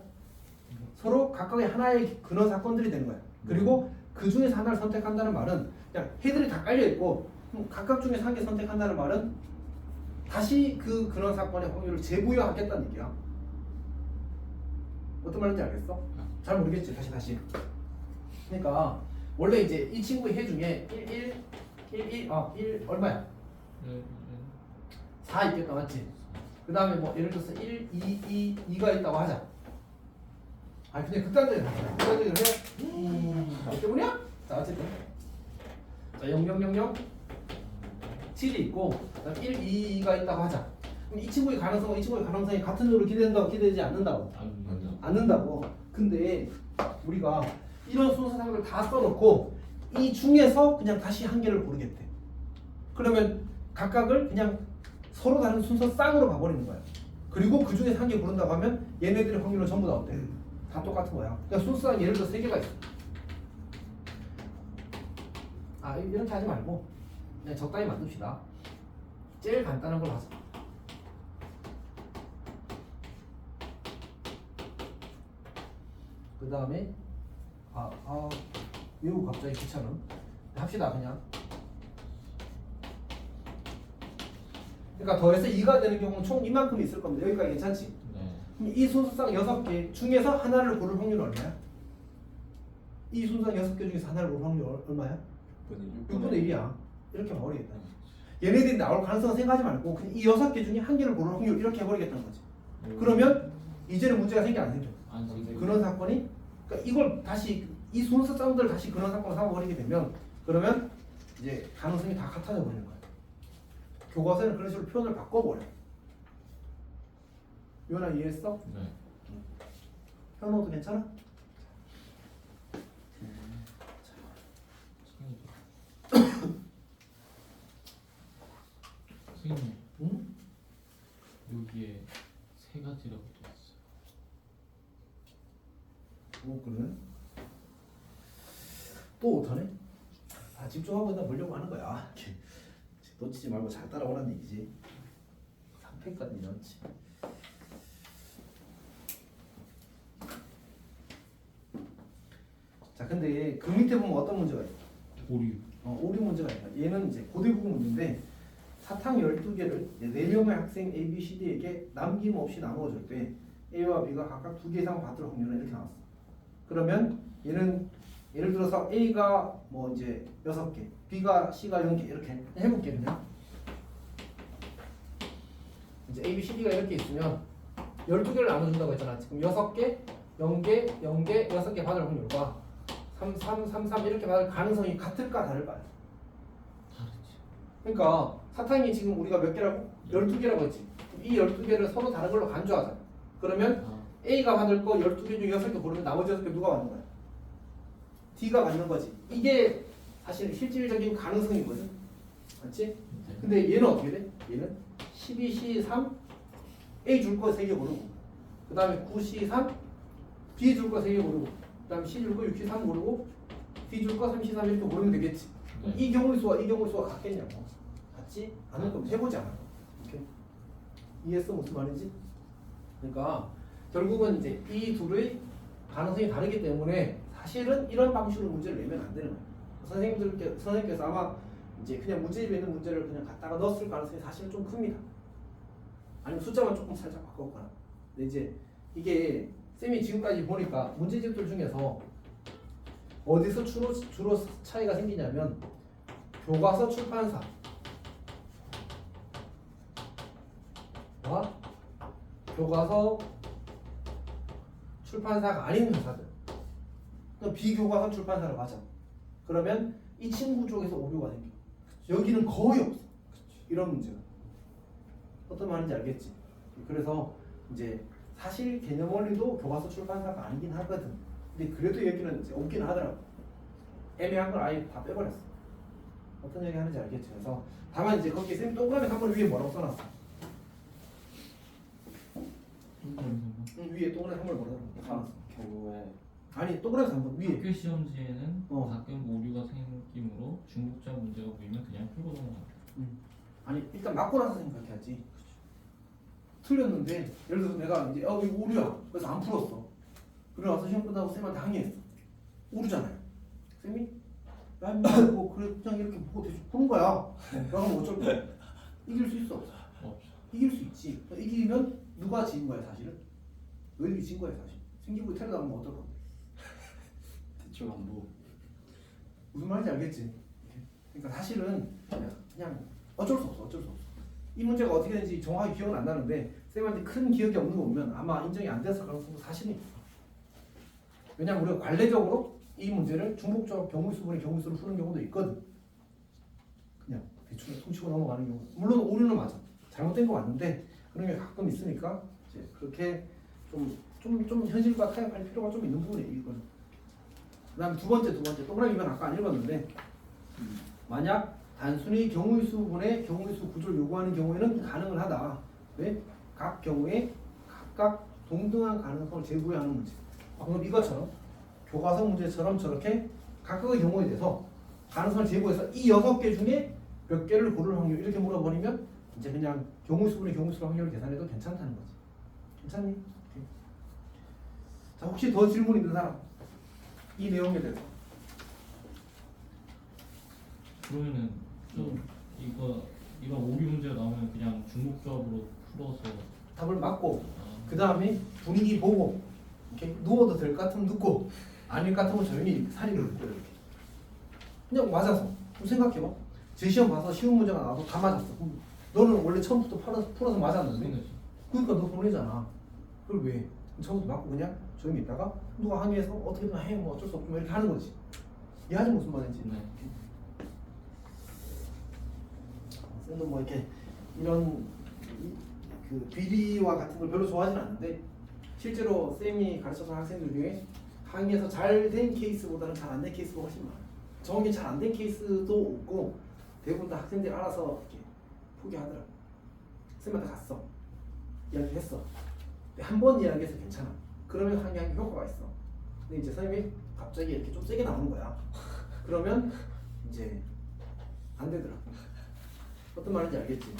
서로 각각의 하나의 근원 사건들이 되는 거야. 그리고 그 중에서 하나를 선택한다는 말은 그냥 해들이 다 깔려 있고 그럼 각각 중에서 한 개 선택한다는 말은 다시 그 근원 사건의 확률을 재부여하겠다는 얘기야. 어떤 말인지 알겠어? 잘 모르겠지. 다시. 그러니까 원래 이제 이 친구의 해 중에 1 얼마야? 4 있겠다, 맞지? 그 다음에 뭐 예를 들어서 1, 2, 2가 있다고 하자. 아니 근데 극단적으로 해. 뭐 때문이야? 자 어쨌든 자 0, 0, 0, 0 7이 있고 그다음 1, 2가 있다고 하자. 그럼 이 친구의 가능성과 이 친구의 가능성이 같은 으로 기대된다고 기대되지 않는다고? 않는다고. 근데 우리가 이런 순서상을 다 써놓고 이 중에서 그냥 다시 한 개를 고르겠대. 그러면 각각을 그냥 서로 다른 순서 쌍으로 가버리는 거야. 그리고 그 중에서 한 개 고른다고 하면 얘네들의 확률은 전부 다 어때? 다 똑같은 거야. 그러니까 순서상 예를 들어 3개가 있어. 아 이렇게 하지 말고 그냥 적당히 만듭시다. 제일 간단한 걸 하자. 그 다음에 이거 갑자기 귀찮음. 합시다 그냥. 그러니까 더해서 2가 되는 경우는 총 이만큼 있을 겁니다. 여기까지 괜찮지? 네. 그럼 이 순서상 6개 중에서 하나를 고를 확률은 얼마야? 이 순서상 6개 중에서 하나를 고를 확률 얼마야? 6분의 1이야. 이렇게 해버리겠다. 얘네들이 나올 가능성을 생각하지 말고 그냥 이 6개 중에 한 개를 고를 확률 이렇게 해버리겠다는 거지. 그러면 이제는 문제가 생겨 안 생겨? 안 생겨. 근원 사건이 그러니까 이걸 다시 이 순서 쌍들 다시 근원 사건을 삼아버리게 되면 그러면 이제 가능성이 다 같아져 버리는 거야. 교과서는 그런 식으로 표현을 바꿔버려. 요나 이해했어? 네. 현호도 괜찮아? 선생님, 응? 여기에 3가지라고 돼 있어요. 그래? 또 못하네? 집중하고 있다 보려고 하는 거야. 놓치지 말고 잘 따라오라는 얘기지. 3패까지 넣지. 자, 근데 그 밑에 보면 어떤 문제가 있어? 오류. 오류 문제가 있다. 얘는 이제 고대국어 문제인데 사탕 12개를 4명의 학생 A, B, C, D에게 남김없이 나누어줄 때 A와 B가 각각 2개 이상 받을 확률은 이렇게 나왔어. 그러면 얘는 예를 들어서 A가 뭐 이제 6개, B가 C가 0개 이렇게 해볼게 그냥. 이제 A, B, C, D가 이렇게 있으면 12개를 나눠준다고 했잖아. 지금 6개, 0개, 0개, 6개 받을 확률과 3, 3, 3, 3 이렇게 받을 가능성이 같을까 다를까요? 다르지. 그러니까 사탕이 지금 우리가 몇 개라고? 12개라고 했지. 이 12개를 서로 다른 걸로 간주하자. 그러면 A가 받을 거 12개 중에 6개 고르면 나머지 6개 누가 받는 거야? D가 받는 거지. 이게 사실 실질적인 가능성이거든. 맞지? 네. 근데 얘는 어떻게 돼? 얘는 12, C3 A 줄 거 3개 고르고 그 다음에 9, C3 B 줄 거 3개 고르고 그 다음에 C 줄 거 6, C3 고르고 D 줄 거 3, C3 이렇게 고르면 되겠지. 네. 이 경우의 수와 이 경우의 수가 같겠냐고. 같지? 않을 거면 해보지 않아. 이렇게. 이해했어? 무슨 말인지? 그러니까 결국은 이제 이 둘의 가능성이 다르기 때문에 사실은 이런 방식으로 문제를 내면 안 되는 거예요. 선생님께서 아마 이제 그냥 문제집에 있는 문제를 그냥 갖다가 넣었을 가능성이 사실은 좀 큽니다. 아니면 숫자만 조금 살짝 바꿨거나. 근데 이제 이게 쌤이 지금까지 보니까 문제집들 중에서 어디서 주로 차이가 생기냐면 교과서 출판사와 교과서 출판사가 아닌 회사들. 그럼 비교과서 출판사로 가자. 그러면 이 친구 쪽에서 오류가 생겨. 여기는 거의 없어. 이런 문제가. 어떤 말인지 알겠지? 그래서 이제 사실 개념 원리도 교과서 출판사가 아니긴 하거든. 근데 그래도 여기는 이제 없긴 하더라고. 애매한 걸 아예 다 빼버렸어. 어떤 얘기 하는지 알겠지? 그래서 다만 이제 거기 쌤 동그라미 3번 위에 뭐라고 써놨어? 위에 동그라미 3번 뭐라고 써놨어? 경우에 아니 동그라미 3번 위에. 학교 시험지에는 어. 가끔 오류가 생기므로 중복자 문제가 보이면 그냥 풀고 넘어가요. 아니 일단 맞고 나서 생각해야지. 틀렸는데 예를 들어서 내가 이제 이거 오류야. 그래서 안 풀었어. 그러고 나서 시험 끝나고 쌤한테 항의했어. 오류잖아요. 쌤이 뭐 그래 그냥 이렇게 보고 대충 푸는 거야. 그러면 어쩔 거야? 이길 수 있어? 없어? 없어. 이길 수 있지. 이기면 누가 지는 거야 사실은? 너희들이 진 거야 사실. 생기부에 테러 나오면 어떨 건데? 대충 안 보고. 무슨 말인지 알겠지? 그러니까 사실은 그냥 어쩔 수 없어. 이 문제가 어떻게 되는지 정확히 기억은 안 나는데 쌤한테 큰 기억이 없는 거 보면 아마 인정이 안 됐을 가능성도 사실은 있어. 왜냐면 우리가 관례적으로 이 문제를 중복적 경우수분의 경우수로 푸는 경우도 있거든. 그냥 대충 퉁치고 넘어가는 경우. 물론 오류는 맞아. 잘못된 거 맞는데 그런 게 가끔 있으니까 이제 그렇게 좀 현실과 타협할 필요가 좀 있는 부분이 있거든. 그다음 두 번째 동그라미 이건 아까 안 읽었는데 만약 단순히 경우의 수분의 경우의 수 구조를 요구하는 경우에는 가능은 하다. 왜? 각 경우에 각각 동등한 가능성을 제고하는 문제. 방금 이것처럼 교과서 문제처럼 저렇게 각각의 경우에 대해서 가능성을 제고해서 이 6개 중에 몇 개를 고를 확률 이렇게 물어버리면 이제 그냥 경우의 수분의 경우의 수 확률을 계산해도 괜찮다는 거지. 괜찮니? 오케이. 자, 혹시 더 질문 있는 사람? 이 내용에 대해서. 그러면은 이거 오류 문제가 나오면 그냥 중복조합으로 풀어서 답을 맞고 그 다음에 분위기 보고 이렇게 누워도 될 것 같으면 눕고 아닐 것 같으면 조용히 사리를 듣고 이렇게 그냥 맞아서 좀 생각해봐. 제 시험 봐서 쉬운 문제가 나와서 다 맞았어. 그럼 너는 원래 처음부터 풀어서 맞았는데 손해지. 그러니까 너 보내잖아. 그걸 왜? 처음부터 맞고 그냥 조용히 있다가 누가 항의해서 어떻게든 해 뭐 어쩔 수 없고 이렇게 하는 거지. 이해하지 무슨 말인지. 네. 쌤도 뭐 이렇게 이런 그 비리와 같은 걸 별로 좋아하진 않는데 실제로 쌤이 가르쳤던 학생들 중에 강의에서 잘 된 케이스보다는 잘 안 된 케이스가 훨씬 많아요. 정확히 잘 안 된 케이스도 없고 대부분 다 학생들이 알아서 이렇게 포기하더라고. 쌤한테 갔어. 이야기했어. 한 번 이야기해서 괜찮아. 그러면 항의하는 효과가 있어. 근데 이제 선생님이 갑자기 이렇게 좀 세게 나오는 거야. 그러면 이제 안 되더라. 어떤 말인지 알겠지?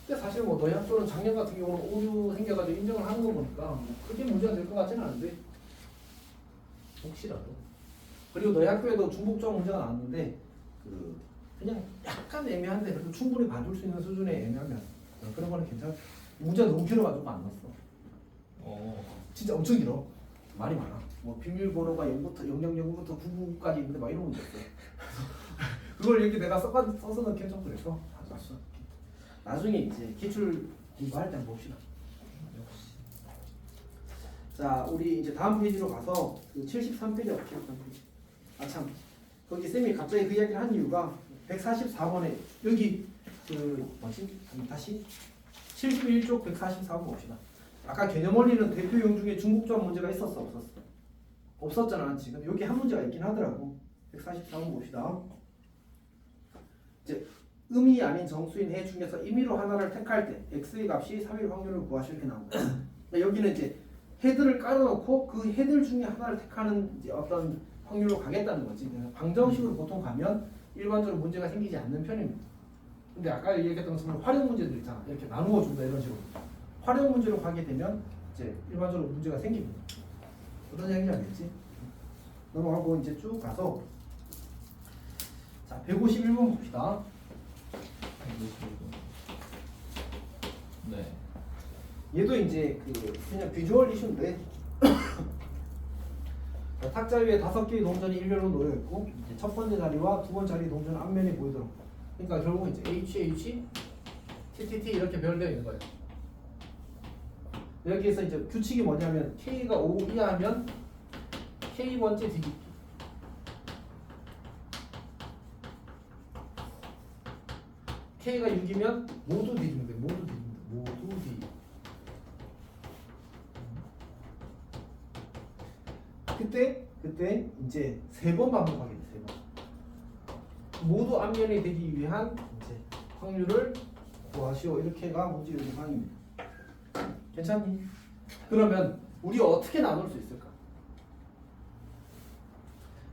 근데 사실 뭐 너희 학교는 작년 같은 경우는 오류 생겨가지고 인정을 하는 거 보니까 뭐 크게 문제가 될 것 같지는 않은데 혹시라도. 그리고 너희 학교에도 중복적 문제가 나왔는데 그냥 약간 애매한데 그래도 충분히 봐줄 수 있는 수준의 애매하면 그런 거는 괜찮아. 문제가 너무 길어가지고 안 넣었어. 진짜 엄청 길어. 말이 많아. 뭐 비밀번호가 0부터 0009부터 99까지 있는데 막 이런 문제 있어. 그걸 이렇게 내가 써서 넣긴 좀 그랬어. 알았어. 나중에 이제 기출 공부할 때 한번 봅시다. 자, 우리 이제 다음 페이지로 가서 그 73페이지 어떻게 73페이지. 아 참. 거기 쌤이 갑자기 그 이야기를 한 이유가 144번에 여기 그 뭐지? 다시 71쪽 144번 봅시다. 아까 개념 원리는 대표용 중에 중복조합 문제가 있었어 없었어? 없었잖아. 지금 여기 한 문제가 있긴 하더라고. 144번 봅시다. 이제 음이 아닌 정수인 해 중에서 임의로 하나를 택할 때 x의 값이 3일 확률을 구하시오 이렇게 나온 거야. 여기는 이제 헤드를 깔아놓고 그 헤드 중에 하나를 택하는 이제 어떤 확률로 가겠다는 거지. 방정식으로 보통 가면 일반적으로 문제가 생기지 않는 편입니다. 근데 아까 얘기했던 것처럼 활용 문제들 있잖아. 이렇게 나누어 준다 이런 식으로. 활용 문제로 가게 되면 이제 일반적으로 문제가 생깁니다. 어떤 얘기인지 알겠지? 넘어가고 이제 쭉 가서 자 151번 봅시다. 네. 얘도 이제 그냥 비주얼 이슈인데 탁자 위에 5개의 동전이 일렬로 놓여 있고 이제 첫 번째 자리와 두 번째 자리 동전 앞면이 보이도록. 그러니까 결국 이제 HH, TTT 이렇게 배열되어 있는 거예요. 여기에서 이제 규칙이 뭐냐면 K가 5 이하면 K 번째 뒤집기. K가 6이면 모두 뒤집는 거예요. 모두 뒤집는 거예요. 모두 뒤. 그때 이제 3번 반복하게 돼. 3번. 모두 앞면이 되기 위한 이제 확률을 구하시오. 이렇게가 문제 요구사항입니다. 괜찮니? 그러면 우리 어떻게 나눌 수 있을까?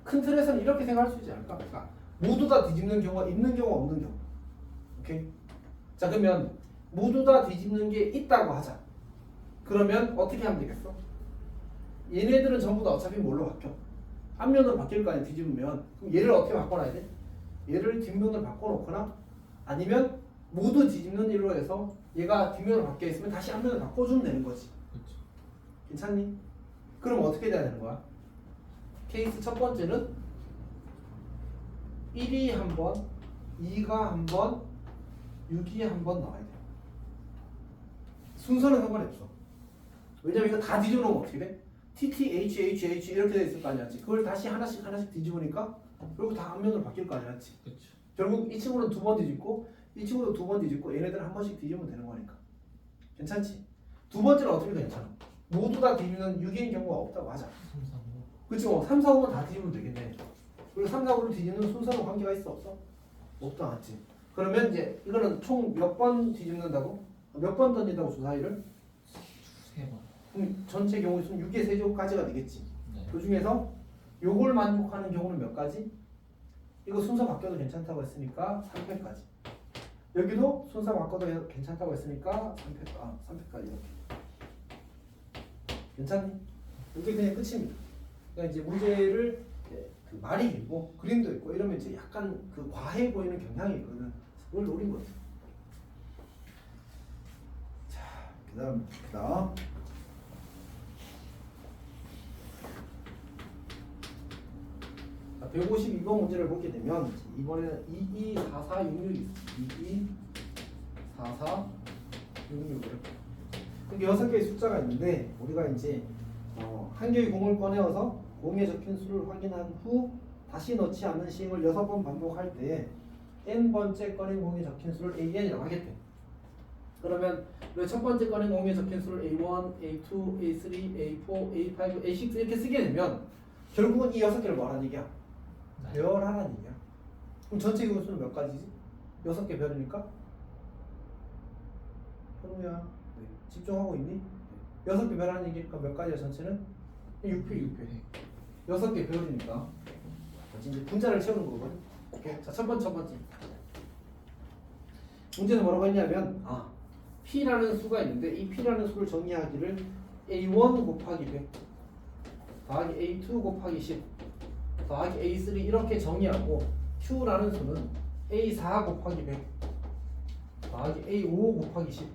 큰 틀에서는 이렇게 생각할 수 있지 않을까? 그러니까 모두 다 뒤집는 경우가 있는 경우 없는 경우. 오케이? 자 그러면 모두 다 뒤집는 게 있다고 하자. 그러면 어떻게 하면 되겠어? 얘네들은 전부 다 어차피 뭘로 바뀌어? 앞면으로 바뀔 거 아니야 뒤집으면. 그럼 얘를 어떻게 바꿔놔야 돼? 얘를 뒷면으로 바꿔놓거나 아니면 모두 뒤집는 일로 해서 얘가 뒷면으로 바뀌어 있으면 다시 앞면으로 바꿔주면 되는 거지. 그렇죠. 괜찮니? 그럼 어떻게 돼야 되는 거야? 케이스 첫 번째는 1이 한 번, 2가 한 번, 6이 한 번 나와야 돼. 순서는 상관이 없어. 왜냐면 이거 다 뒤집어 놓으면 어떻게 돼? TT, H, H, H 이렇게 돼 있을 거 아니었지. 그걸 다시 하나씩 뒤집으니까 결국 다 앞면으로 바뀔 거 아니었지. 그렇죠. 결국 이 친구는 두 번 뒤집고 이 친구도 두 번 뒤집고 얘네들 한 번씩 뒤집으면 되는 거니까. 괜찮지? 두 번째는 어떻게 괜찮아? 모두 다 뒤집는 6인 경우가 없다. 맞아. 3, 4, 5. 그치? 3, 4, 5는 다 뒤집으면 되겠네. 그리고 3, 4, 5를 뒤집는 순서는 관계가 있어 없어? 없다. 맞지? 그러면 이제 이거는 총 몇 번 뒤집는다고? 몇 번 던진다고 주사위를? 3번. 그럼 전체 경우 수는 6의 세제곱까지가 되겠지. 네. 그 중에서 요걸 만족하는 경우는 몇 가지? 이거 순서 바뀌어도 괜찮다고 했으니까 3패까지. 여기도 순서 바꿔도 괜찮다고 했으니까 3패까지 이렇게. 괜찮니? 이게 그냥 끝입니다. 그러니까 이제 문제를 그 말이 있고 그림도 있고 이러면 이제 약간 그 과해 보이는 경향이 있거든. 그걸 노린 거지. 자, 그다음. 자, 152번 문제를 보게 되면 이번에는 224466이 있어. 224466 이렇게 6개의 숫자가 있는데 우리가 이제 한 개의 공을 꺼내어서 공에 적힌 수를 확인한 후 다시 넣지 않는 시행을 6번 반복할 때 n번째 꺼낸 공에 적힌 수를 an이라고 하겠대. 그러면 첫 번째 꺼낸 공에 적힌 수를 a1, a2, a3, a4, a5, a6 이렇게 쓰게 되면 결국은 이 6개를 뭐하라는 얘기야? 배열하라는 얘기야. 그럼 전체 경우수는 몇 가지지? 6개 별이니까? 현우야 네. 집중하고 있니? 6개 별하는 얘기니까 몇 가지야 전체는? 6회 6개 배열이니까 이제 분자를 채우는 거거든. 오케이. 자, 첫 번째 문제는 뭐라고 했냐면 P라는 수가 있는데 이 P라는 수를 정의하기를 A1 곱하기 100 더하기 A2 곱하기 10 더하기 A3 이렇게 정의하고 Q라는 수는 A4 곱하기 100 더하기 A5 곱하기 10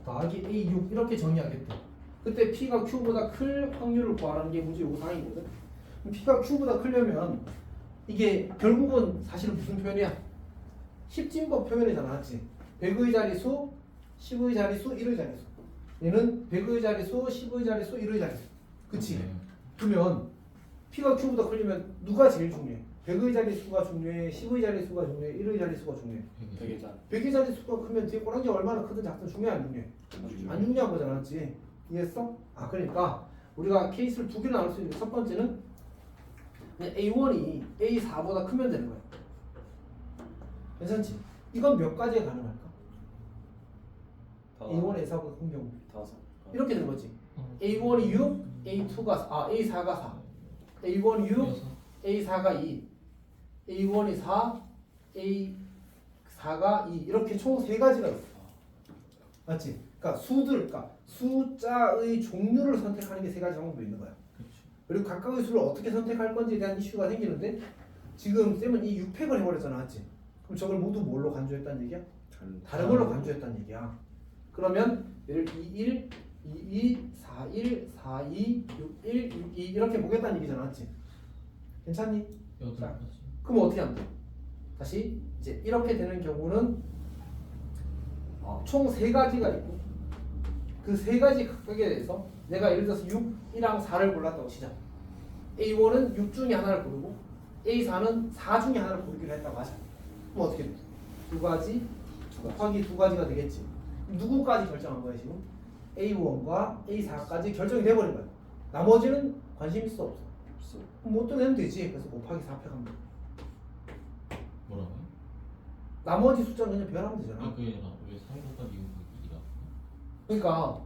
더하기 A6 이렇게 정의하겠대. 그때 P가 Q보다 클 확률을 구하라는 게 문제 요구사항이거든. P가 Q보다 크려면 이게 결국은 사실은 무슨 표현이야? 10진법 표현이잖아. 맞지? 100의 자리수, 10의 자리수, 1의 자리수. 얘는 100의 자리수, 10의 자리수, 1의 자리수. 그치? 네. 그러면 P가 Q보다 크려면 누가 제일 중요해? 100의 자리수가 중요해? 10의 자리수가 중요해? 1의 자리수가 중요해? 100의 자리수가 크면 뒤에 꼬랑지가 얼마나 크든 작든 중요해 안 중요해? 안 중요한 거잖아. 맞지? 이해했어? 그러니까 우리가 케이스를 두 개로 나눌 수 있는데 첫 번째는 그냥 A1이 A4보다 크면 되는 거야. 괜찮지? 이건 몇 가지가 가능할까? A1, A4보다 큰 경우 5. 이렇게 되는 거지. A1이 6, A4가 4 A1이 6, A4가 2 A1이 4, A4가 2 이렇게 총 3가지가 있어. 맞지? 그러니까 숫자의 종류를 선택하는 게 3가지 방법이 있는 거야. 그리고 각각의 수를 어떻게 선택할 건지에 대한 이슈가 생기는데 지금 쌤은 이 6팩을 해버렸잖아. 맞지? 그럼 저걸 모두 뭘로 간주했다는 얘기야? 다른 걸로 간주했다는 얘기야. 그러면 얘를 21, 22, 41, 42, 61, 62 이렇게 보겠다는 얘기잖아. 맞지? 괜찮니? 자, 그럼 어떻게 하면 돼? 다시 이제 이렇게 되는 경우는 총 3가지가 있고 그 3가지 각각에 대해서 내가 예를 들어서 6, 1랑 4를 골랐다고 치자. A1은 6 중에 하나를 고르고 A4는 4 중에 하나를 고르기로 했다고 하자. 그럼 어떻게 돼? 2가지 곱하기 2가지가 되겠지. 누구까지 결정한 거야 지금? A1과 A4까지 결정이 돼버린 거야. 나머지는 관심 있어 없어? 그럼 뭐 또 내면 되지. 그래서 곱하기 4패 하면 돼. 뭐라고요? 나머지 숫자는 그냥 배열하면 되잖아. 그게 아니라 왜 3곱하기 6이라? 그러니까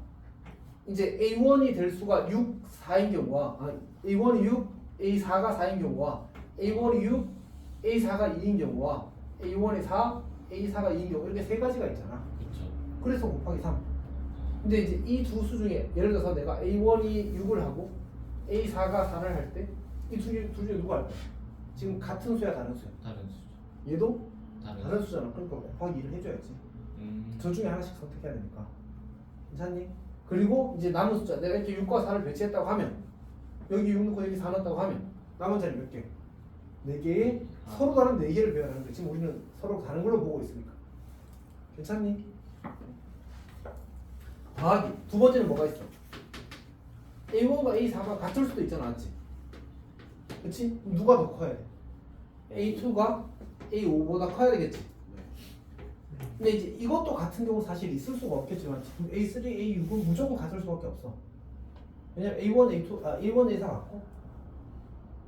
이제 A1이 될 수가 6, 4인 경우와 A1이 6, A4가 4인 경우와 A1이 6, A4가 2인 경우와 A1이 4, A4가 2인 경우 이렇게 3가지가 있잖아. 그렇죠. 그래서 곱하기 3. 근데 이제 이 두 수 중에 예를 들어서 내가 A1이 6을 하고 A4가 4를 할 때 이 두 중에 누가 할 거야? 지금 같은 수야 다른 수야? 다른 수죠. 얘도 다른 다른 수잖아. 그러니까 곱하기 2를 해줘야지. 저 중에 하나씩 선택해야 되니까. 괜찮니? 그리고 이제 남은 숫자 내가 이렇게 6과 4를 배치했다고 하면 여기 6 넣고 여기 4 넣었다고 하면 남은 자리 몇 개? 4개에 서로 다른 4개를 배열하는 거야. 지금 우리는 서로 다른 걸로 보고 있으니까. 괜찮니? 더하기 두 번째는 뭐가 있어? A1과 A4가 같을 수도 있잖아, 맞지? 그치? 그럼 누가 더 커야 돼? A2가 A5보다 커야 되겠지? 근데 이제 이것도 같은 경우 사실 있을 수가 없겠지만 지금 A3, A6은 무조건 같을 수밖에 없어. 왜냐면 A1, A1, A4 같고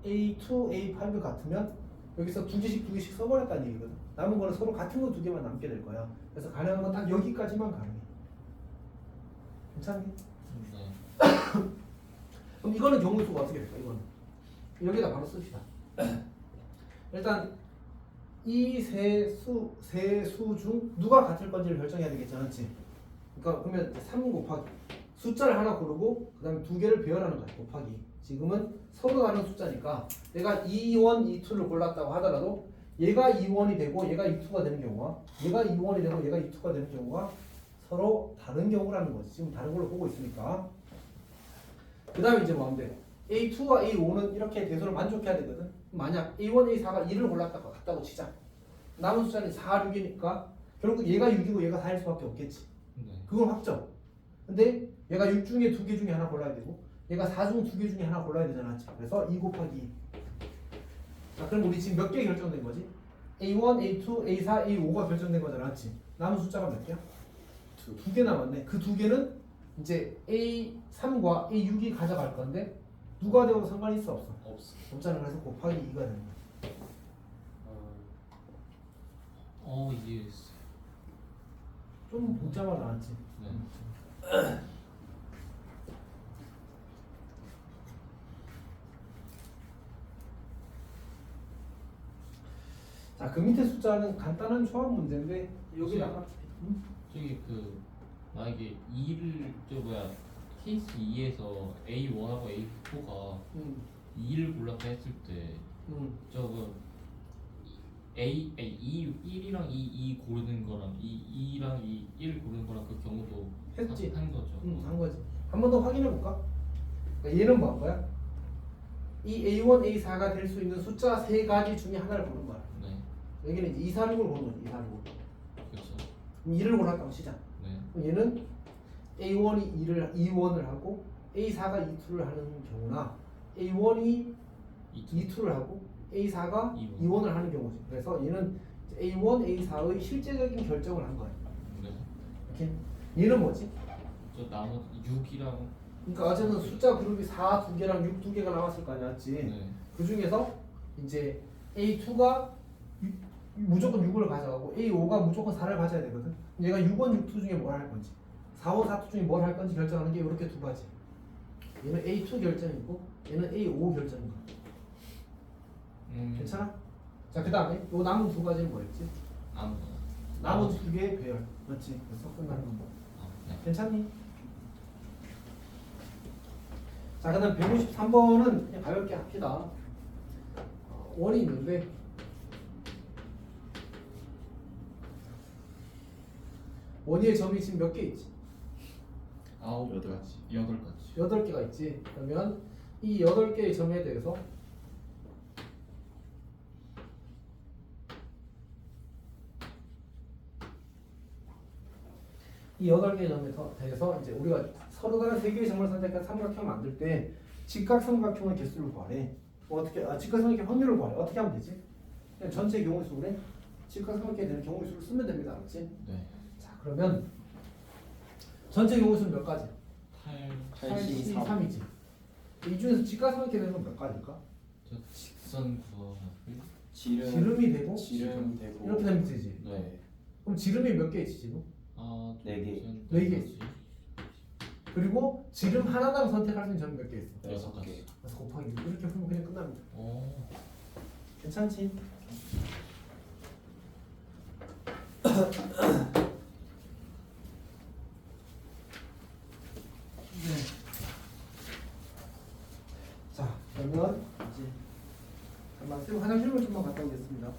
A2, A5 같으면 여기서 두 개씩 써버렸다는 얘기거든. 남은 거는 서로 같은 거 두 개만 남게 될 거야. 그래서 가능한 건 딱 여기까지만 가능해. 괜찮니? 네. 그럼 이거는 경우의 수가 어떻게 될까? 이거는 여기다 바로 씁시다. 일단 이 세 수 중 누가 같을 건지를 결정해야 되겠지 않지? 그러니까 그러면 3 곱하기 숫자를 하나 고르고 그 다음에 두 개를 배열하는 거야. 곱하기 지금은 서로 다른 숫자니까 내가 2원, 2투를 골랐다고 하더라도 얘가 2원이 되고 얘가 2투가 되는 경우와 얘가 2원이 되고 얘가 2투가 되는 경우가 서로 다른 경우라는 거지. 지금 다른 걸로 보고 있으니까. 그 다음에 이제 뭐 하면 돼? A2와 A5는 이렇게 대소를 만족해야 되거든. 만약 A1, A4가 2를 골랐다고 같다고 치자. 남은 숫자는 4, 6이니까 결국 얘가 6이고 얘가 4일 수밖에 없겠지. 네. 그건 확정. 근데 얘가 6 중에 2개 중에 하나 골라야 되고 얘가 4 중 2개 중에 하나 골라야 되잖아. 그래서 2 곱하기 2. 자, 그럼 우리 지금 몇 개 결정된 거지? A1, A2, A4, A5가 결정된 거잖아. 맞지? 남은 숫자가 몇 개야? 두 개 남았네. 그 두 개는 이제 A3과 A6이 가져갈 건데 누가 되어도 상관이 있어 없어? 없어. 없잖아. 그래서 곱하기 2가 되는 거야. 이해했어요. 좀 복잡하지 않지? 네. 자, 그 밑에 숫자는 간단한 조합 문제인데 여기다가 저기 그 만약에 2를 케이스 2에서 A1하고 A4가 2를 골랐다 했을 때 저거 A 1이랑 2 고르는 거랑 2랑 1 고르는 거랑 그 경우도 했지. 한 거죠. 한 거지. 한 번 더 확인해 볼까? 그러니까 얘는 뭐 한 거야? 이 A1, A4가 될 수 있는 숫자 세 가지 중에 하나를 고른 거야. 네. 여기는 이제 2, 4, 6을 고른 거지. 2, 4, 6을. 그렇죠. 그럼 2를 골랐다고 치자. 네. 그럼 얘는 A1이 2원을 하고 A4가 2투를 하는 경우나 A1이 2투를 하고 A4가 2원을 하는 경우지. 그래서 얘는 A1, A4의 실제적인 결정을 한 거야. 네. 이렇게. 얘는 뭐지? 저 나머지 6이랑 그러니까 어제는 숫자 그룹이 4 2개랑 6 2개가 나왔을 거 아니야, 맞지? 네. 그 중에서 이제 A2가 무조건 6을 가져가고 A5가 무조건 4를 가져야 되거든. 얘가 6원 6투 중에 뭘 할 건지 4원 4투 중에 뭘 할 건지 결정하는 게 이렇게 두 가지. 얘는 A2 결정이고 얘는 A5 결정인 거야. 괜찮아? 자, 그 다음에 요 남은 두 가지는 뭐였지? 아무거나. 남은 두 개의 배열. 맞지? 그래서 끝나는 건 뭐? 네. 괜찮니? 자, 그 다음 153번은 그냥 가볍게 합시다. 원이 있는데 원위의 점이 지금 몇 개 있지? 8가지. 8가지. 8개가 있지. 그러면 이 8개의 점에 대해서 이 8개의 점에 대해서 이제 우리가 서로 다른 3개의 점을 선택한 삼각형을 만들 때 직각삼각형의 개수를 구하래. 어떻게? 직각삼각형 확률을 구하래. 어떻게 하면 되지? 그냥 전체 경우수분에 직각삼각형에 되는 경우수를 쓰면 됩니다. 알았지? 네. 자, 그러면 전체 경우수는 몇 가지? 83. 83이지. 이 중에서 직각삼각형에 되는 건 몇 가지일까? 저 직선 구하기. 지름이 되고 지름 되고 이렇게 되면 되지. 네. 그럼 지름이 몇 개 있지 지금? 네 개. 네 개. 그리고 지름 하나당 선택할 수 있는 점이 몇 개 있어? 6개. 그래서 곱하기 6 이렇게 풀면 그냥 끝납니다. 괜찮지? 좀만 갔다 오겠습니다.